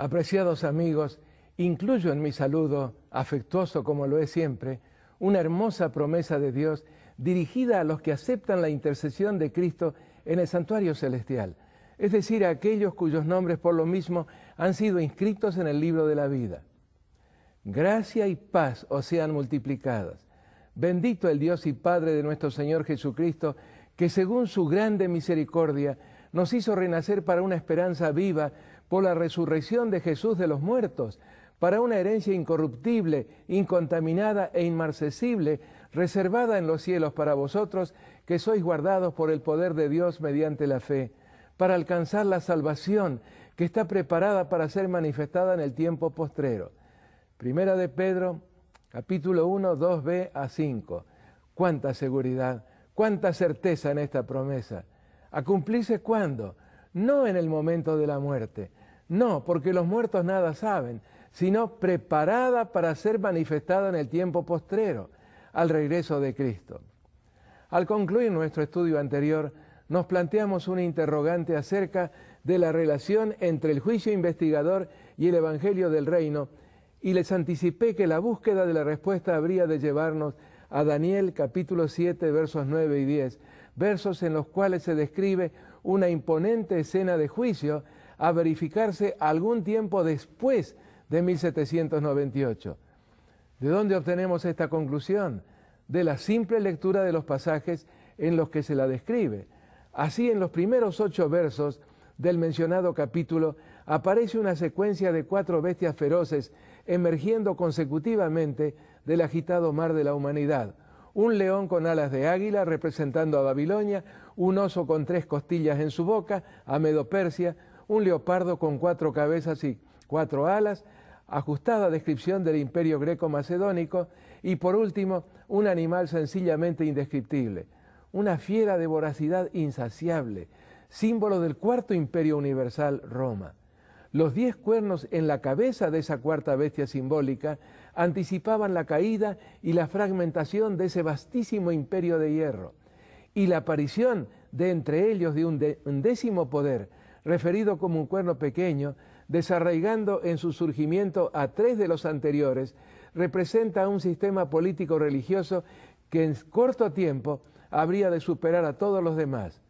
Apreciados amigos, incluyo en mi saludo, afectuoso como lo es siempre, una hermosa promesa de Dios dirigida a los que aceptan la intercesión de Cristo en el santuario celestial, es decir, a aquellos cuyos nombres por lo mismo han sido inscritos en el libro de la vida. Gracia y paz os sean multiplicadas. Bendito el Dios y Padre de nuestro Señor Jesucristo, que según su grande misericordia nos hizo renacer para una esperanza viva por la resurrección de Jesús de los muertos, para una herencia incorruptible, incontaminada e inmarcesible, reservada en los cielos para vosotros, que sois guardados por el poder de Dios mediante la fe, para alcanzar la salvación que está preparada para ser manifestada en el tiempo postrero. Primera de Pedro, capítulo 1, 2b a 5. Cuánta seguridad, cuánta certeza en esta promesa. ¿A cumplirse cuándo? No en el momento de la muerte. No, porque los muertos nada saben, sino preparada para ser manifestada en el tiempo postrero, al regreso de Cristo. Al concluir nuestro estudio anterior, nos planteamos una interrogante acerca de la relación entre el juicio investigador y el Evangelio del Reino, y les anticipé que la búsqueda de la respuesta habría de llevarnos a Daniel capítulo 7, versos 9 y 10, versos en los cuales se describe una imponente escena de juicio a verificarse algún tiempo después de 1798. ¿De dónde obtenemos esta conclusión? De la simple lectura de los pasajes en los que se la describe. Así, en los primeros 8 versos del mencionado capítulo aparece una secuencia de 4 bestias feroces emergiendo consecutivamente del agitado mar de la humanidad. Un león con alas de águila representando a Babilonia, un oso con 3 costillas en su boca, a Medo-Persia, un leopardo con 4 cabezas y 4 alas, ajustada descripción del imperio greco-macedónico, y por último, un animal sencillamente indescriptible, una fiera de voracidad insaciable, símbolo del cuarto imperio universal, Roma. Los 10 cuernos en la cabeza de esa cuarta bestia simbólica anticipaban la caída y la fragmentación de ese vastísimo imperio de hierro, y la aparición de entre ellos de un 10º poder, referido como un cuerno pequeño, desarraigando en su surgimiento a 3 de los anteriores, representa un sistema político-religioso que en corto tiempo habría de superar a todos los demás.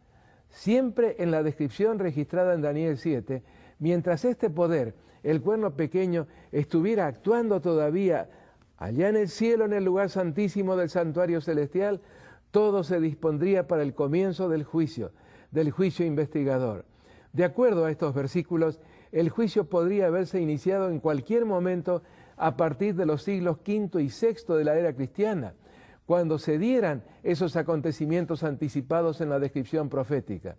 Siempre en la descripción registrada en Daniel 7, mientras este poder, el cuerno pequeño, estuviera actuando todavía allá en el cielo, en el lugar santísimo del santuario celestial, todo se dispondría para el comienzo del juicio investigador. De acuerdo a estos versículos, el juicio podría haberse iniciado en cualquier momento a partir de los siglos V y VI de la era cristiana, cuando se dieran esos acontecimientos anticipados en la descripción profética.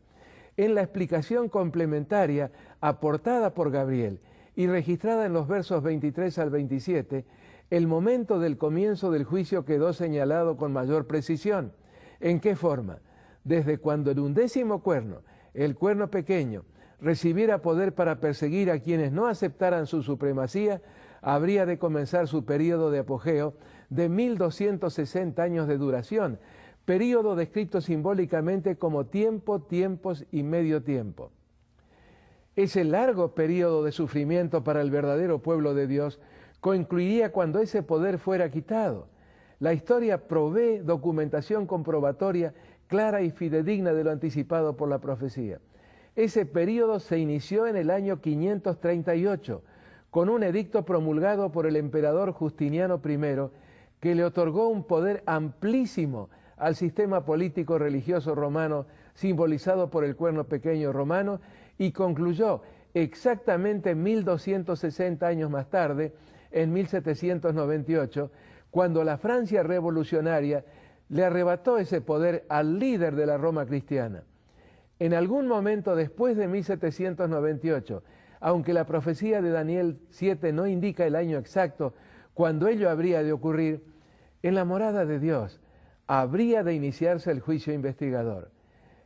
En la explicación complementaria aportada por Gabriel y registrada en los versos 23 al 27, el momento del comienzo del juicio quedó señalado con mayor precisión. ¿En qué forma? Desde cuando el 11º cuerno, el cuerno pequeño, recibiera poder para perseguir a quienes no aceptaran su supremacía, habría de comenzar su período de apogeo de 1260 años de duración, período descrito simbólicamente como tiempo, tiempos y medio tiempo. Ese largo período de sufrimiento para el verdadero pueblo de Dios concluiría cuando ese poder fuera quitado. La historia provee documentación comprobatoria clara y fidedigna de lo anticipado por la profecía. Ese período se inició en el año 538, con un edicto promulgado por el emperador Justiniano I, que le otorgó un poder amplísimo al sistema político-religioso romano, simbolizado por el cuerno pequeño romano, y concluyó exactamente 1260 años más tarde, en 1798, cuando la Francia revolucionaria le arrebató ese poder al líder de la Roma cristiana. En algún momento después de 1798, aunque la profecía de Daniel 7 no indica el año exacto cuando ello habría de ocurrir, en la morada de Dios habría de iniciarse el juicio investigador.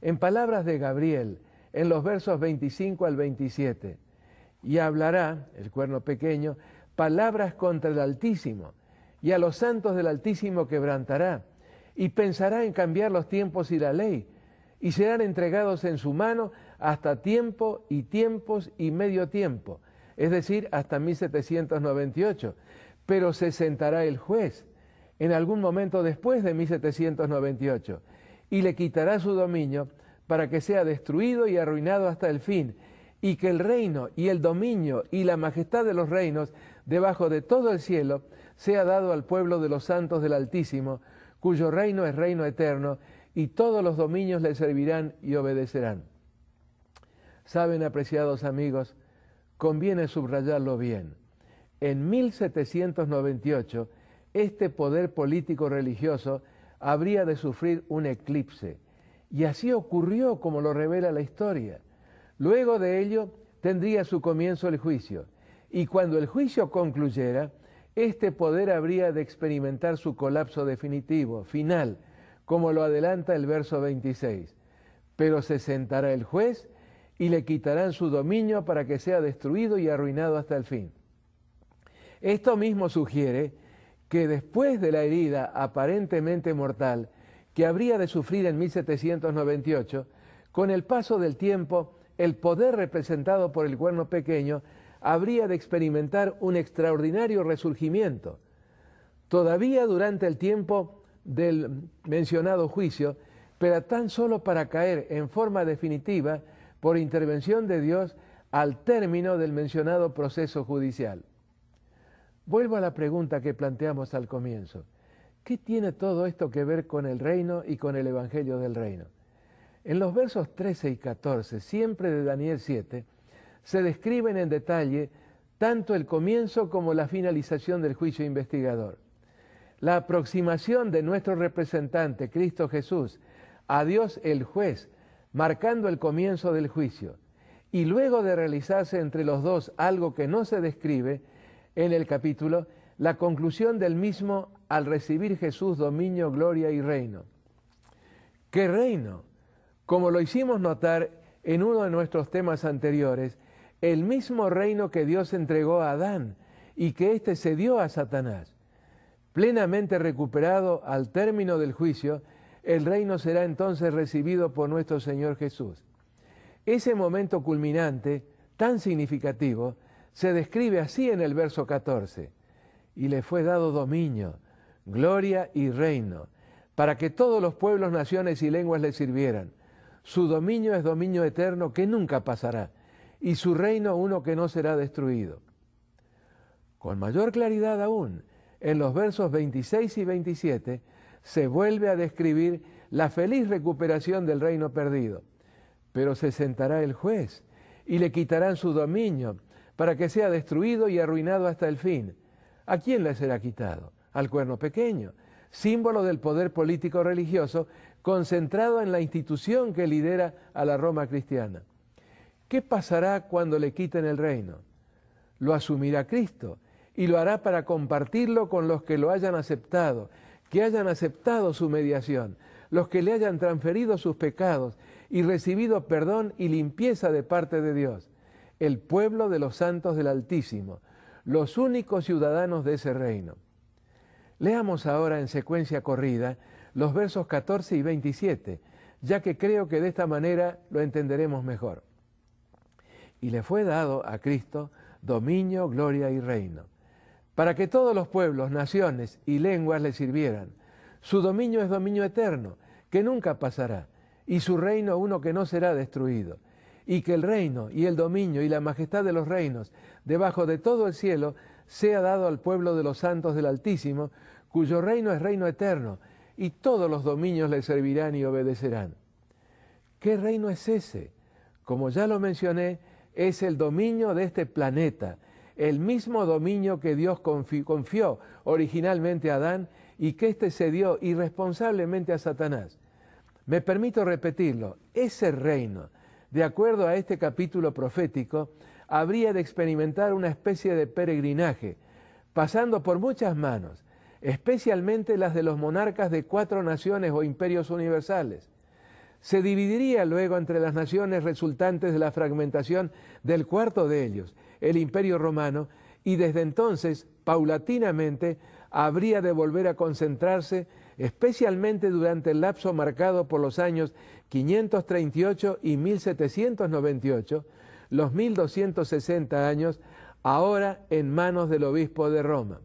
En palabras de Gabriel, en los versos 25 al 27, y hablará, el cuerno pequeño, palabras contra el Altísimo, y a los santos del Altísimo quebrantará, y pensará en cambiar los tiempos y la ley, y serán entregados en su mano hasta tiempo y tiempos y medio tiempo, es decir, hasta 1798, pero se sentará el juez en algún momento después de 1798 y le quitará su dominio para que sea destruido y arruinado hasta el fin, y que el reino y el dominio y la majestad de los reinos debajo de todo el cielo sea dado al pueblo de los santos del Altísimo, cuyo reino es reino eterno, y todos los dominios le servirán y obedecerán. Saben, apreciados amigos, conviene subrayarlo bien. En 1798, este poder político religioso habría de sufrir un eclipse, y así ocurrió como lo revela la historia. Luego de ello tendría su comienzo el juicio, y cuando el juicio concluyera, este poder habría de experimentar su colapso definitivo, final, como lo adelanta el verso 26. Pero se sentará el juez y le quitarán su dominio para que sea destruido y arruinado hasta el fin. Esto mismo sugiere que después de la herida aparentemente mortal que habría de sufrir en 1798, con el paso del tiempo, el poder representado por el cuerno pequeño habría de experimentar un extraordinario resurgimiento. Todavía durante el tiempo del mencionado juicio, pero tan solo para caer en forma definitiva por intervención de Dios al término del mencionado proceso judicial. Vuelvo a la pregunta que planteamos al comienzo. ¿Qué tiene todo esto que ver con el reino y con el evangelio del reino? En los versos 13 y 14, siempre de Daniel 7, se describen en detalle tanto el comienzo como la finalización del juicio investigador. La aproximación de nuestro representante, Cristo Jesús, a Dios el juez, marcando el comienzo del juicio, y luego de realizarse entre los dos algo que no se describe en el capítulo, la conclusión del mismo al recibir Jesús dominio, gloria y reino. ¿Qué reino? Como lo hicimos notar en uno de nuestros temas anteriores, el mismo reino que Dios entregó a Adán y que éste cedió a Satanás. Plenamente recuperado al término del juicio, el reino será entonces recibido por nuestro Señor Jesús. Ese momento culminante, tan significativo, se describe así en el verso 14. Y le fue dado dominio, gloria y reino, para que todos los pueblos, naciones y lenguas le sirvieran. Su dominio es dominio eterno que nunca pasará, y su reino uno que no será destruido. Con mayor claridad aún, en los versos 26 y 27, se vuelve a describir la feliz recuperación del reino perdido. Pero se sentará el juez, y le quitarán su dominio, para que sea destruido y arruinado hasta el fin. ¿A quién le será quitado? Al cuerno pequeño, símbolo del poder político religioso concentrado en la institución que lidera a la Roma cristiana. ¿Qué pasará cuando le quiten el reino? Lo asumirá Cristo y lo hará para compartirlo con los que lo hayan aceptado, que hayan aceptado su mediación, los que le hayan transferido sus pecados y recibido perdón y limpieza de parte de Dios, el pueblo de los santos del Altísimo, los únicos ciudadanos de ese reino. Leamos ahora en secuencia corrida los versos 14 y 27, ya que creo que de esta manera lo entenderemos mejor. Y le fue dado a Cristo dominio, gloria y reino, para que todos los pueblos, naciones y lenguas le sirvieran. Su dominio es dominio eterno, que nunca pasará, y su reino uno que no será destruido, y que el reino y el dominio y la majestad de los reinos debajo de todo el cielo sea dado al pueblo de los santos del Altísimo, cuyo reino es reino eterno, y todos los dominios le servirán y obedecerán. ¿Qué reino es ese? Como ya lo mencioné, es el dominio de este planeta, el mismo dominio que Dios confió originalmente a Adán y que éste cedió irresponsablemente a Satanás. Me permito repetirlo, ese reino, de acuerdo a este capítulo profético, habría de experimentar una especie de peregrinaje, pasando por muchas manos, especialmente las de los monarcas de 4 naciones o imperios universales. Se dividiría luego entre las naciones resultantes de la fragmentación del cuarto de ellos, el Imperio Romano, y desde entonces, paulatinamente, habría de volver a concentrarse, especialmente durante el lapso marcado por los años 538 y 1798, los 1260 años, ahora en manos del obispo de Roma.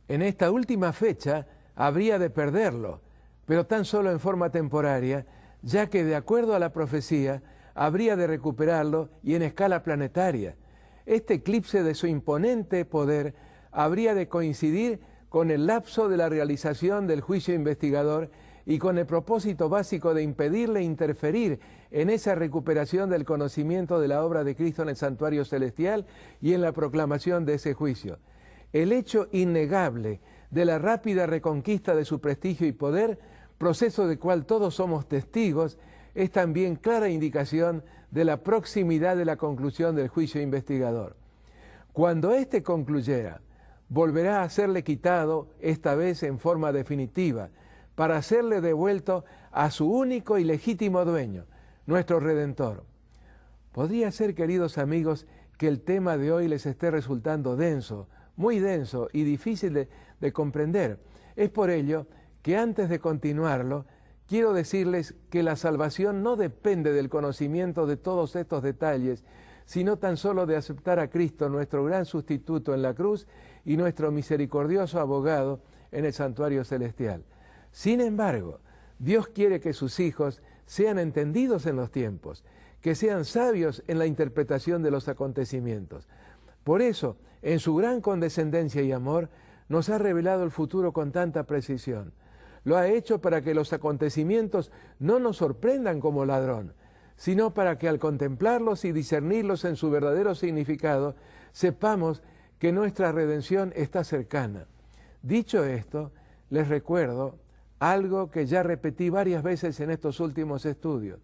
En esta última fecha habría de perderlo, pero tan solo en forma temporaria, ya que de acuerdo a la profecía habría de recuperarlo y en escala planetaria. Este eclipse de su imponente poder habría de coincidir con el lapso de la realización del juicio investigador y con el propósito básico de impedirle interferir en esa recuperación del conocimiento de la obra de Cristo en el santuario celestial y en la proclamación de ese juicio. El hecho innegable de la rápida reconquista de su prestigio y poder, proceso del cual todos somos testigos, es también clara indicación de la proximidad de la conclusión del juicio investigador. Cuando éste concluyera, volverá a serle quitado, esta vez en forma definitiva, para serle devuelto a su único y legítimo dueño, nuestro Redentor. Podría ser, queridos amigos, que el tema de hoy les esté resultando denso, muy denso y difícil de comprender. Es por ello que antes de continuarlo, quiero decirles que la salvación no depende del conocimiento de todos estos detalles, sino tan solo de aceptar a Cristo, nuestro gran sustituto en la cruz y nuestro misericordioso abogado en el santuario celestial. Sin embargo, Dios quiere que sus hijos sean entendidos en los tiempos, que sean sabios en la interpretación de los acontecimientos. Por eso, en su gran condescendencia y amor, nos ha revelado el futuro con tanta precisión. Lo ha hecho para que los acontecimientos no nos sorprendan como ladrón, sino para que al contemplarlos y discernirlos en su verdadero significado, sepamos que nuestra redención está cercana. Dicho esto, les recuerdo algo que ya repetí varias veces en estos últimos estudios,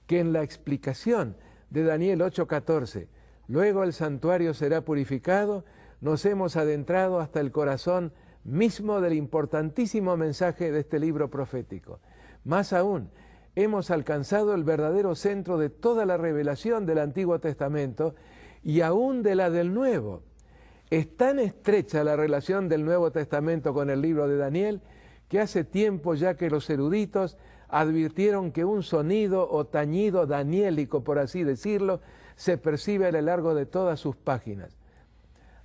que en la explicación de Daniel 8:14, luego el santuario será purificado, nos hemos adentrado hasta el corazón mismo del importantísimo mensaje de este libro profético. Más aún, hemos alcanzado el verdadero centro de toda la revelación del Antiguo Testamento y aún de la del Nuevo. Es tan estrecha la relación del Nuevo Testamento con el libro de Daniel que hace tiempo ya que los eruditos advirtieron que un sonido o tañido daniélico, por así decirlo, se percibe a lo largo de todas sus páginas.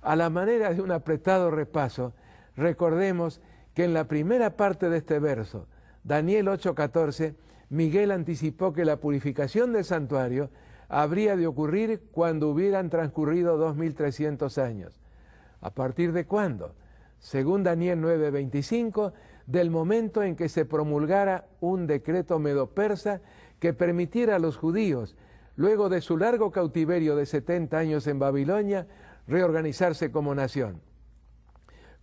A la manera de un apretado repaso, recordemos que en la primera parte de este verso, Daniel 8:14, Miguel anticipó que la purificación del santuario habría de ocurrir cuando hubieran transcurrido 2300 años. ¿A partir de cuándo? Según Daniel 9:25, del momento en que se promulgara un decreto medo-persa que permitiera a los judíos, luego de su largo cautiverio de 70 años en Babilonia, reorganizarse como nación.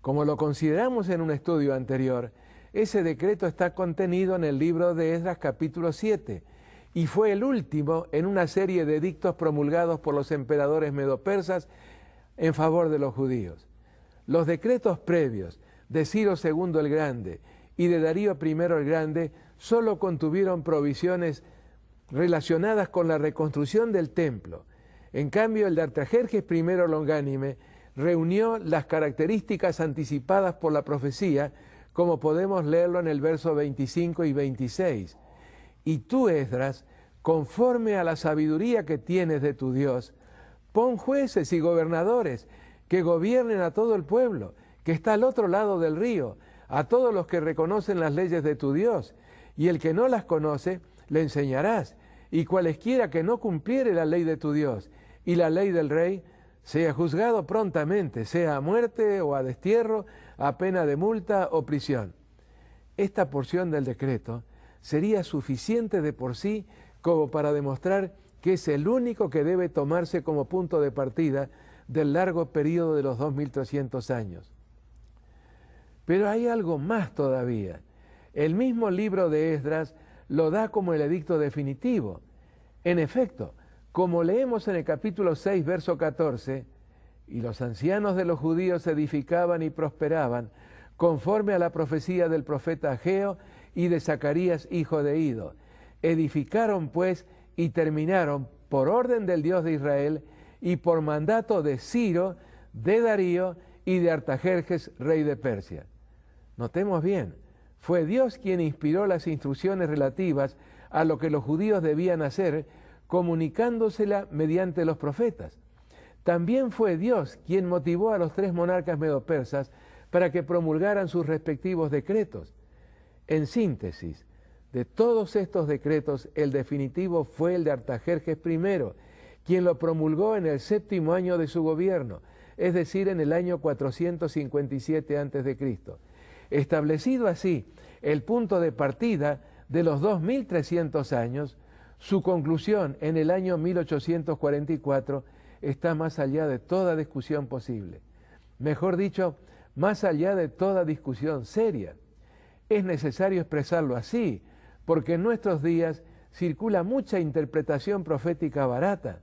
Como lo consideramos en un estudio anterior, ese decreto está contenido en el libro de Esdras capítulo 7 y fue el último en una serie de edictos promulgados por los emperadores medo-persas en favor de los judíos. Los decretos previos de Ciro II el Grande y de Darío I el Grande solo contuvieron provisiones relacionadas con la reconstrucción del templo. En cambio, el de Artajerjes I Longánime reunió las características anticipadas por la profecía, como podemos leerlo en el verso 25 y 26. Y tú, Esdras, conforme a la sabiduría que tienes de tu Dios, pon jueces y gobernadores que gobiernen a todo el pueblo, que está al otro lado del río, a todos los que reconocen las leyes de tu Dios, y el que no las conoce, le enseñarás, y cualesquiera que no cumpliere la ley de tu Dios y la ley del rey, sea juzgado prontamente, sea a muerte o a destierro, a pena de multa o prisión. Esta porción del decreto sería suficiente de por sí como para demostrar que es el único que debe tomarse como punto de partida del largo periodo de los 2300 años. Pero hay algo más todavía. El mismo libro de Esdras lo da como el edicto definitivo. En efecto, como leemos en el capítulo 6, verso 14, y los ancianos de los judíos edificaban y prosperaban, conforme a la profecía del profeta Ageo y de Zacarías, hijo de Ido. Edificaron, pues, y terminaron por orden del Dios de Israel y por mandato de Ciro, de Darío y de Artajerjes, rey de Persia. Notemos bien, fue Dios quien inspiró las instrucciones relativas a lo que los judíos debían hacer, comunicándosela mediante los profetas. También fue Dios quien motivó a los 3 monarcas medopersas para que promulgaran sus respectivos decretos. En síntesis, de todos estos decretos, el definitivo fue el de Artajerjes I, quien lo promulgó en el 7º año de su gobierno, es decir, en el año 457 a.C., establecido así el punto de partida de los 2300 años. Su conclusión en el año 1844 está más allá de toda discusión posible. Mejor dicho, más allá de toda discusión seria. Es necesario expresarlo así, porque en nuestros días circula mucha interpretación profética barata,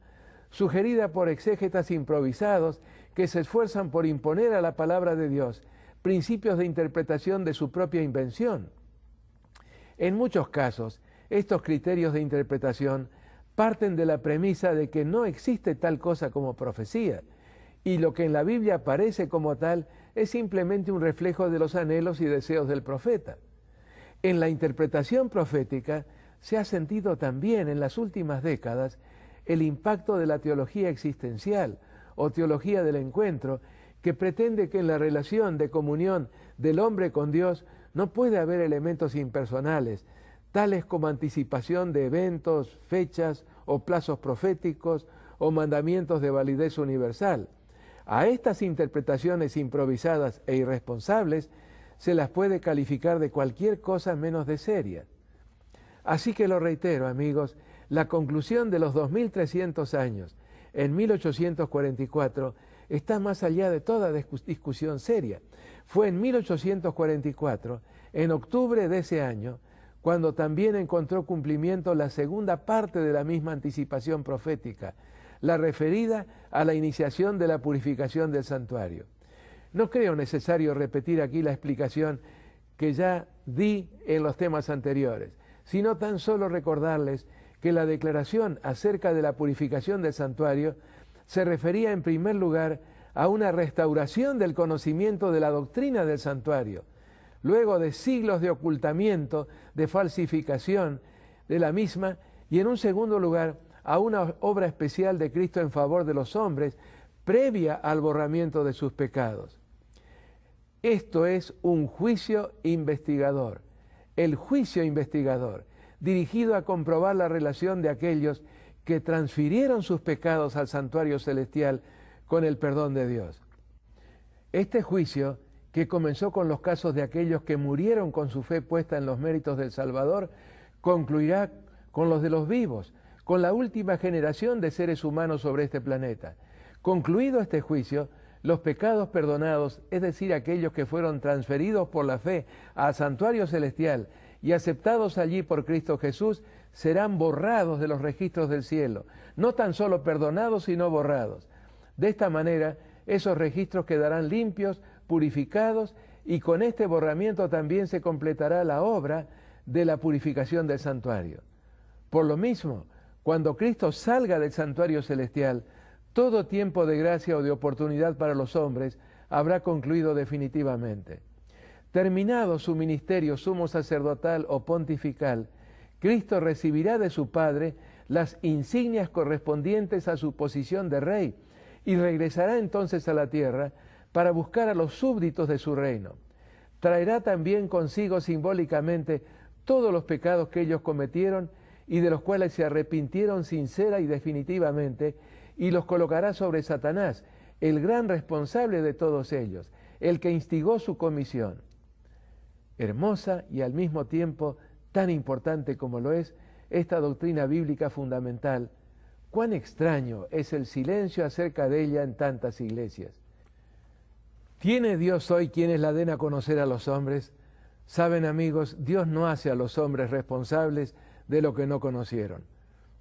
sugerida por exégetas improvisados que se esfuerzan por imponer a la palabra de Dios principios de interpretación de su propia invención. En muchos casos, estos criterios de interpretación parten de la premisa de que no existe tal cosa como profecía, y lo que en la Biblia aparece como tal es simplemente un reflejo de los anhelos y deseos del profeta. En la interpretación profética se ha sentido también en las últimas décadas el impacto de la teología existencial o teología del encuentro, que pretende que en la relación de comunión del hombre con Dios no puede haber elementos impersonales, tales como anticipación de eventos, fechas o plazos proféticos o mandamientos de validez universal. A estas interpretaciones improvisadas e irresponsables se las puede calificar de cualquier cosa menos de seria. Así que lo reitero, amigos, la conclusión de los 2300 años en 1844 está más allá de toda discusión seria. Fue en 1844, en octubre de ese año, cuando también encontró cumplimiento la segunda parte de la misma anticipación profética, la referida a la iniciación de la purificación del santuario. No creo necesario repetir aquí la explicación que ya di en los temas anteriores, sino tan solo recordarles que la declaración acerca de la purificación del santuario se refería en primer lugar a una restauración del conocimiento de la doctrina del santuario, luego de siglos de ocultamiento, de falsificación de la misma, y en un segundo lugar a una obra especial de Cristo en favor de los hombres, previa al borramiento de sus pecados. Esto es un juicio investigador, el juicio investigador, dirigido a comprobar la relación de aquellos que transfirieron sus pecados al santuario celestial con el perdón de Dios. Este juicio, que comenzó con los casos de aquellos que murieron con su fe puesta en los méritos del Salvador, concluirá con los de los vivos, con la última generación de seres humanos sobre este planeta. Concluido este juicio, los pecados perdonados, es decir, aquellos que fueron transferidos por la fe al santuario celestial y aceptados allí por Cristo Jesús, serán borrados de los registros del cielo. No tan solo perdonados, sino borrados. De esta manera, esos registros quedarán limpios, purificados, y con este borramiento también se completará la obra de la purificación del santuario. Por lo mismo, cuando Cristo salga del santuario celestial, todo tiempo de gracia o de oportunidad para los hombres habrá concluido definitivamente. Terminado su ministerio sumo sacerdotal o pontifical, Cristo recibirá de su Padre las insignias correspondientes a su posición de rey y regresará entonces a la tierra para buscar a los súbditos de su reino. Traerá también consigo simbólicamente todos los pecados que ellos cometieron y de los cuales se arrepintieron sincera y definitivamente, y los colocará sobre Satanás, el gran responsable de todos ellos, el que instigó su comisión. Hermosa y al mismo tiempo tan importante como lo es esta doctrina bíblica fundamental, cuán extraño es el silencio acerca de ella en tantas iglesias. ¿Tiene Dios hoy quienes la den a conocer a los hombres? Saben, amigos, Dios no hace a los hombres responsables de lo que no conocieron.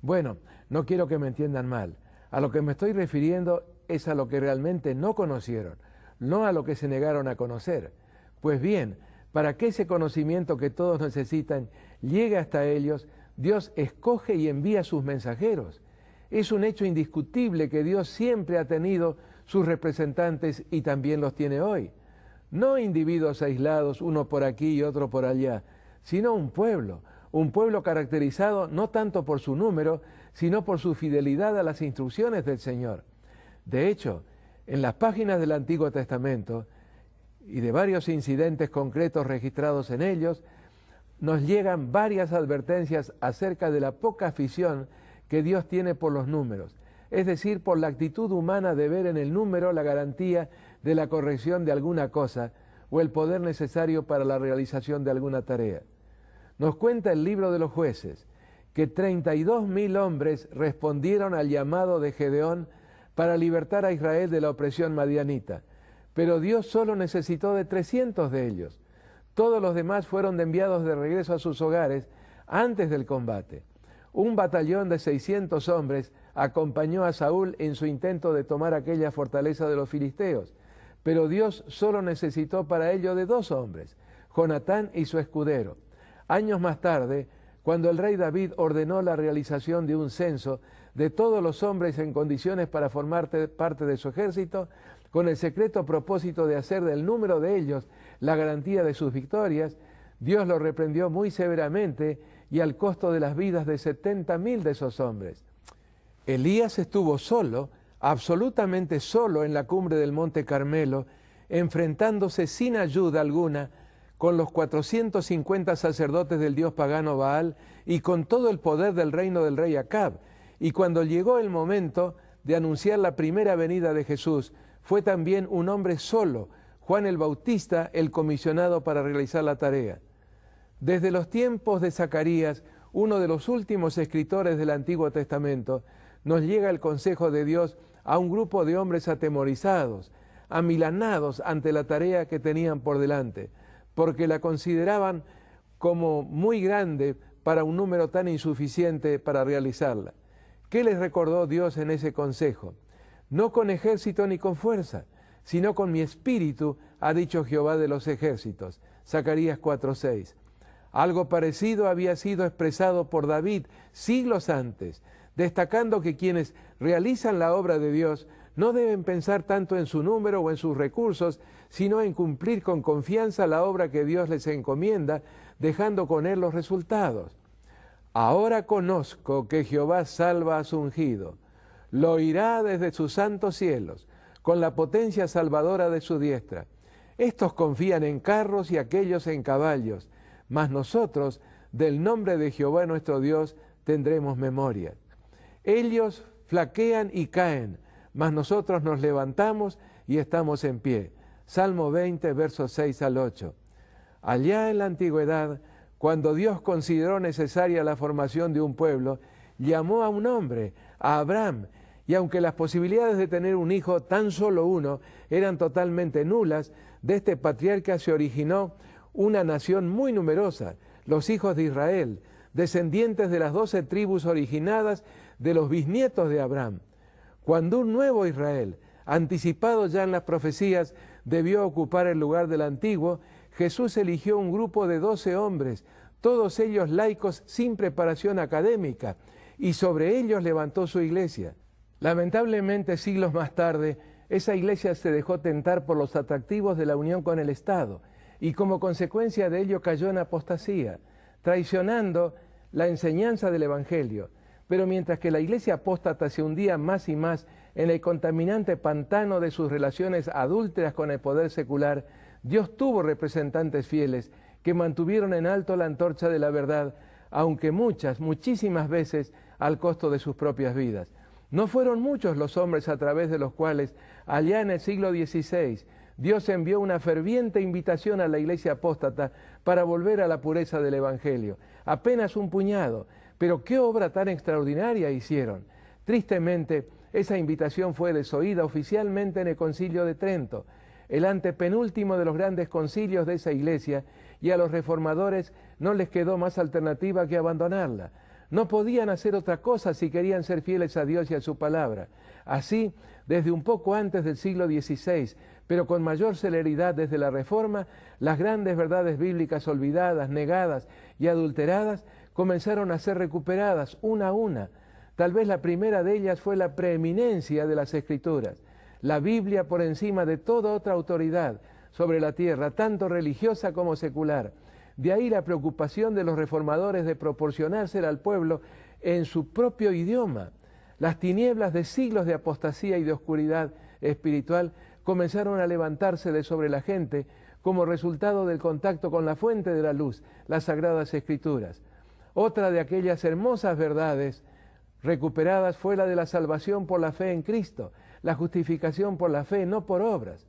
Bueno, no quiero que me entiendan mal. A lo que me estoy refiriendo es a lo que realmente no conocieron, no a lo que se negaron a conocer. Pues bien, para que ese conocimiento que todos necesitan llegue hasta ellos, Dios escoge y envía sus mensajeros. Es un hecho indiscutible que Dios siempre ha tenido sus representantes y también los tiene hoy. No individuos aislados, uno por aquí y otro por allá, sino un pueblo caracterizado no tanto por su número, sino por su fidelidad a las instrucciones del Señor. De hecho, en las páginas del Antiguo Testamento y de varios incidentes concretos registrados en ellos, nos llegan varias advertencias acerca de la poca afición que Dios tiene por los números, es decir, por la actitud humana de ver en el número la garantía de la corrección de alguna cosa o el poder necesario para la realización de alguna tarea. Nos cuenta el libro de los Jueces que 32.000 hombres respondieron al llamado de Gedeón para libertar a Israel de la opresión madianita, pero Dios solo necesitó de 300 de ellos. Todos los demás fueron enviados de regreso a sus hogares antes del combate. Un batallón de 600 hombres acompañó a Saúl en su intento de tomar aquella fortaleza de los filisteos, pero Dios solo necesitó para ello de 2 hombres, Jonatán y su escudero. Años más tarde, cuando el rey David ordenó la realización de un censo de todos los hombres en condiciones para formar parte de su ejército, con el secreto propósito de hacer del número de ellos la garantía de sus victorias, Dios lo reprendió muy severamente y al costo de las vidas de 70.000 de esos hombres. Elías estuvo solo, absolutamente solo en la cumbre del Monte Carmelo, enfrentándose sin ayuda alguna con los 450 sacerdotes del dios pagano Baal y con todo el poder del reino del rey Acab. Y cuando llegó el momento de anunciar la primera venida de Jesús, fue también un hombre solo, Juan el Bautista, el comisionado para realizar la tarea. Desde los tiempos de Zacarías, uno de los últimos escritores del Antiguo Testamento, nos llega el consejo de Dios a un grupo de hombres atemorizados, amilanados ante la tarea que tenían por delante, porque la consideraban como muy grande para un número tan insuficiente para realizarla. ¿Qué les recordó Dios en ese consejo? No con ejército ni con fuerza, sino con mi espíritu, ha dicho Jehová de los ejércitos. Zacarías 4:6. Algo parecido había sido expresado por David siglos antes, destacando que quienes realizan la obra de Dios no deben pensar tanto en su número o en sus recursos, sino en cumplir con confianza la obra que Dios les encomienda, dejando con él los resultados. Ahora conozco que Jehová salva a su ungido, lo oirá desde sus santos cielos, con la potencia salvadora de su diestra. Estos confían en carros y aquellos en caballos, mas nosotros, del nombre de Jehová nuestro Dios, tendremos memoria. Ellos flaquean y caen, mas nosotros nos levantamos y estamos en pie. Salmo 20, versos 6 al 8. Allá en la antigüedad, cuando Dios consideró necesaria la formación de un pueblo, llamó a un hombre, a Abraham, y aunque las posibilidades de tener un hijo, tan solo uno, eran totalmente nulas, de este patriarca se originó una nación muy numerosa, los hijos de Israel, descendientes de las 12 tribus originadas de los bisnietos de Abraham. Cuando un nuevo Israel, anticipado ya en las profecías, debió ocupar el lugar del antiguo, Jesús eligió un grupo de 12 hombres, todos ellos laicos sin preparación académica, y sobre ellos levantó su iglesia. Lamentablemente, siglos más tarde, esa iglesia se dejó tentar por los atractivos de la unión con el Estado, y como consecuencia de ello cayó en apostasía, traicionando la enseñanza del Evangelio. Pero mientras que la iglesia apóstata se hundía más y más en el contaminante pantano de sus relaciones adúlteras con el poder secular, Dios tuvo representantes fieles que mantuvieron en alto la antorcha de la verdad, aunque muchísimas veces al costo de sus propias vidas. No fueron muchos los hombres a través de los cuales, allá en el siglo XVI, Dios envió una ferviente invitación a la iglesia apóstata para volver a la pureza del Evangelio. Apenas un puñado, pero qué obra tan extraordinaria hicieron. Tristemente, esa invitación fue desoída oficialmente en el Concilio de Trento, el antepenúltimo de los grandes concilios de esa iglesia, y a los reformadores no les quedó más alternativa que abandonarla. No podían hacer otra cosa si querían ser fieles a Dios y a su palabra. Así, desde un poco antes del siglo XVI, pero con mayor celeridad desde la Reforma, las grandes verdades bíblicas olvidadas, negadas y adulteradas comenzaron a ser recuperadas una a una. Tal vez la primera de ellas fue la preeminencia de las Escrituras, la Biblia por encima de toda otra autoridad sobre la tierra, tanto religiosa como secular. De ahí la preocupación de los reformadores de proporcionársela al pueblo en su propio idioma. Las tinieblas de siglos de apostasía y de oscuridad espiritual comenzaron a levantarse de sobre la gente como resultado del contacto con la fuente de la luz, las Sagradas Escrituras. Otra de aquellas hermosas verdades recuperadas fue la de la salvación por la fe en Cristo, la justificación por la fe, no por obras.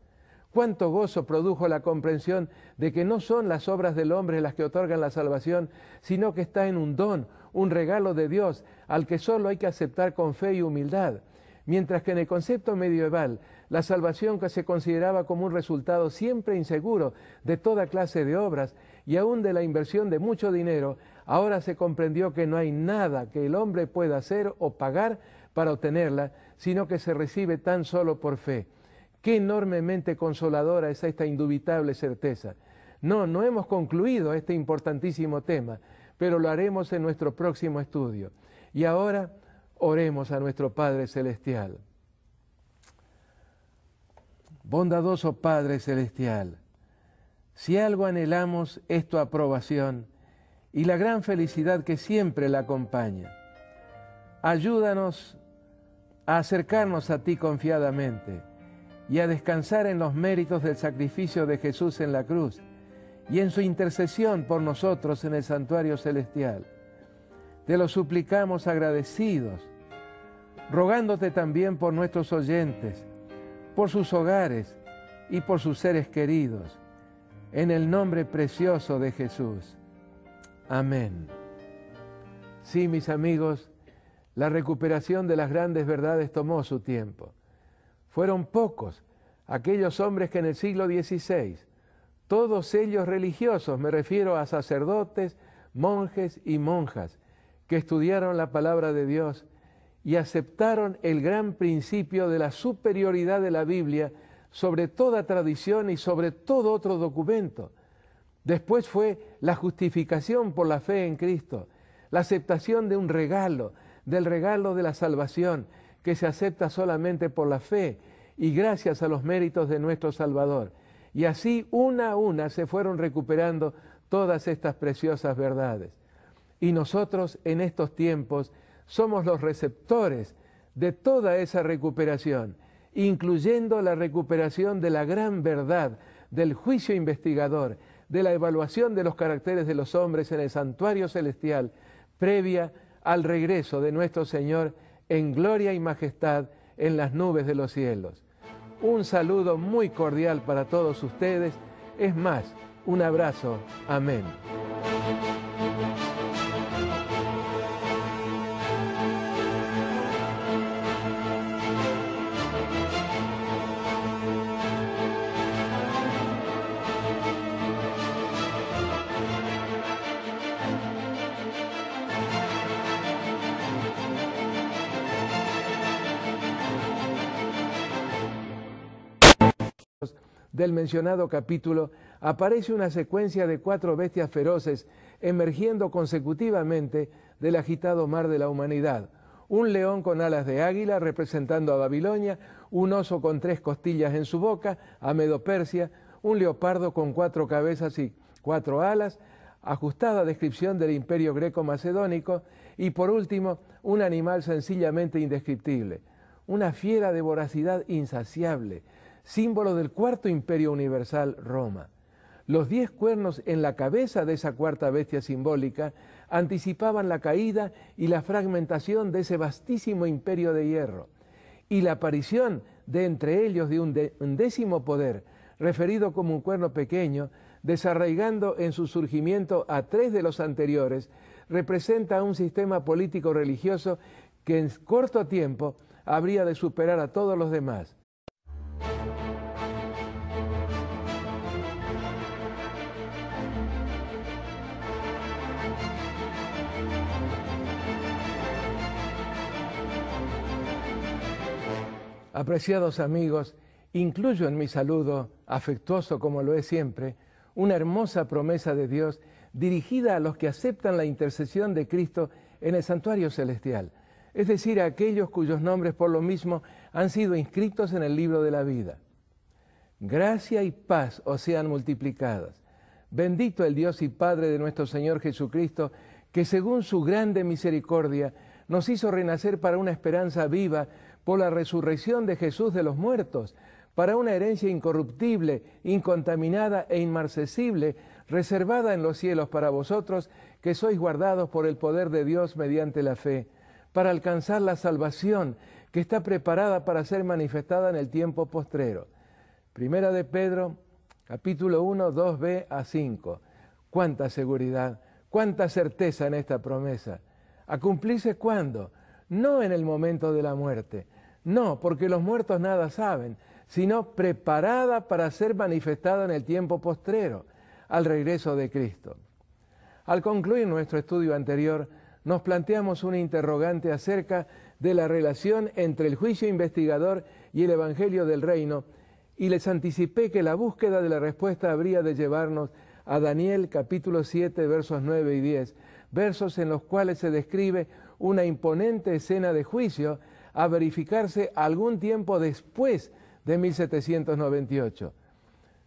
Cuánto gozo produjo la comprensión de que no son las obras del hombre las que otorgan la salvación, sino que está en un don, un regalo de Dios, al que solo hay que aceptar con fe y humildad. Mientras que en el concepto medieval, la salvación que se consideraba como un resultado siempre inseguro de toda clase de obras y aún de la inversión de mucho dinero, ahora se comprendió que no hay nada que el hombre pueda hacer o pagar para obtenerla, sino que se recibe tan solo por fe. Qué enormemente consoladora es esta indubitable certeza. No hemos concluido este importantísimo tema, pero lo haremos en nuestro próximo estudio. Y ahora oremos a nuestro Padre Celestial. Bondadoso Padre Celestial, si algo anhelamos es tu aprobación y la gran felicidad que siempre la acompaña. Ayúdanos a acercarnos a ti confiadamente y a descansar en los méritos del sacrificio de Jesús en la cruz y en su intercesión por nosotros en el santuario celestial. Te lo suplicamos agradecidos, rogándote también por nuestros oyentes, por sus hogares y por sus seres queridos, en el nombre precioso de Jesús. Amén. Sí, mis amigos, la recuperación de las grandes verdades tomó su tiempo. Fueron pocos aquellos hombres que en el siglo XVI, todos ellos religiosos, me refiero a sacerdotes, monjes y monjas, que estudiaron la palabra de Dios y aceptaron el gran principio de la superioridad de la Biblia sobre toda tradición y sobre todo otro documento. Después fue la justificación por la fe en Cristo, la aceptación de un regalo, del regalo de la salvación, que se acepta solamente por la fe y gracias a los méritos de nuestro Salvador. Y así, una a una, se fueron recuperando todas estas preciosas verdades. Y nosotros, en estos tiempos, somos los receptores de toda esa recuperación, incluyendo la recuperación de la gran verdad, del juicio investigador, de la evaluación de los caracteres de los hombres en el santuario celestial, previa al regreso de nuestro Señor en gloria y majestad en las nubes de los cielos. Un saludo muy cordial para todos ustedes, es más, un abrazo. Amén. Del mencionado capítulo aparece una secuencia de 4 bestias feroces emergiendo consecutivamente del agitado mar de la humanidad. Un león con alas de águila representando a Babilonia, un oso con 3 costillas en su boca, a Medo-Persia, un leopardo con 4 cabezas y 4 alas, ajustada descripción del imperio greco-macedónico, y por último, un animal sencillamente indescriptible, una fiera de voracidad insaciable, símbolo del 4º imperio universal, Roma. Los 10 cuernos en la cabeza de esa 4ª bestia simbólica anticipaban la caída y la fragmentación de ese vastísimo imperio de hierro, y la aparición de entre ellos de un 10º poder, referido como un cuerno pequeño, desarraigando en su surgimiento a 3 de los anteriores, representa un sistema político-religioso que en corto tiempo habría de superar a todos los demás. Apreciados amigos, incluyo en mi saludo, afectuoso como lo es siempre, una hermosa promesa de Dios dirigida a los que aceptan la intercesión de Cristo en el santuario celestial, es decir, a aquellos cuyos nombres por lo mismo han sido inscritos en el libro de la vida. Gracia y paz os sean multiplicadas. Bendito el Dios y Padre de nuestro Señor Jesucristo, que según su grande misericordia nos hizo renacer para una esperanza viva por la resurrección de Jesús de los muertos, para una herencia incorruptible, incontaminada e inmarcesible, reservada en los cielos para vosotros, que sois guardados por el poder de Dios mediante la fe, para alcanzar la salvación que está preparada para ser manifestada en el tiempo postrero. Primera de Pedro, capítulo 1, 2b a 5. Cuánta seguridad, cuánta certeza en esta promesa. ¿A cumplirse cuándo? No en el momento de la muerte. No, porque los muertos nada saben, sino preparada para ser manifestada en el tiempo postrero, al regreso de Cristo. Al concluir nuestro estudio anterior, nos planteamos una interrogante acerca de la relación entre el juicio investigador y el Evangelio del Reino, y les anticipé que la búsqueda de la respuesta habría de llevarnos a Daniel capítulo 7, versos 9 y 10, versos en los cuales se describe una imponente escena de juicio a verificarse algún tiempo después de 1798.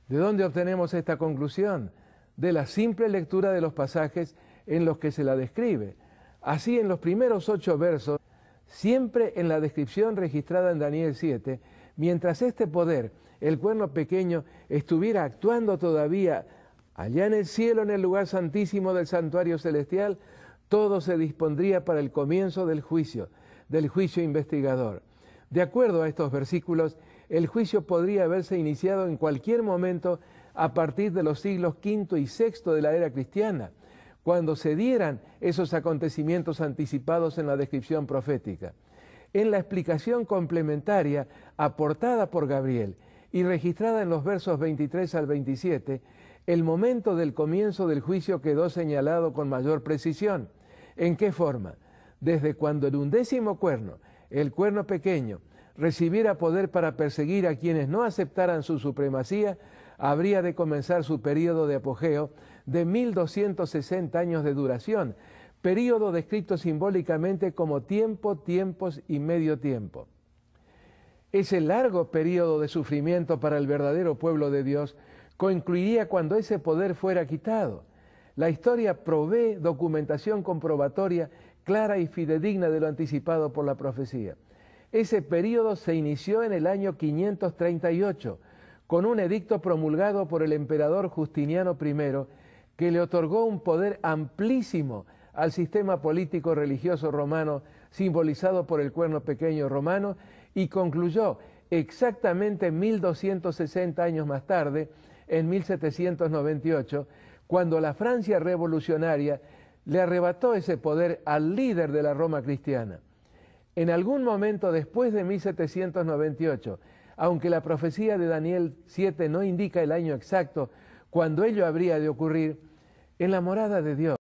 ¿De dónde obtenemos esta conclusión? De la simple lectura de los pasajes en los que se la describe. Así, en los primeros 8 versos, siempre en la descripción registrada en Daniel 7, mientras este poder, el cuerno pequeño, estuviera actuando todavía allá en el cielo, en el lugar santísimo del santuario celestial, todo se dispondría para el comienzo del juicio investigador. De acuerdo a estos versículos, el juicio podría haberse iniciado en cualquier momento a partir de los siglos V y VI de la era cristiana, cuando se dieran esos acontecimientos anticipados en la descripción profética. En la explicación complementaria aportada por Gabriel y registrada en los versos 23 al 27, el momento del comienzo del juicio quedó señalado con mayor precisión. ¿En qué forma? Desde cuando el 11º cuerno, el cuerno pequeño, recibiera poder para perseguir a quienes no aceptaran su supremacía, habría de comenzar su período de apogeo de 1260 años de duración, período descrito simbólicamente como tiempo, tiempos y medio tiempo. Ese largo período de sufrimiento para el verdadero pueblo de Dios concluiría cuando ese poder fuera quitado. La historia provee documentación comprobatoria clara y fidedigna de lo anticipado por la profecía. Ese período se inició en el año 538, con un edicto promulgado por el emperador Justiniano I, que le otorgó un poder amplísimo al sistema político religioso romano, simbolizado por el cuerno pequeño romano, y concluyó exactamente 1260 años más tarde, en 1798, cuando la Francia revolucionaria le arrebató ese poder al líder de la Roma cristiana. En algún momento después de 1798, aunque la profecía de Daniel 7 no indica el año exacto cuando ello habría de ocurrir, en la morada de Dios,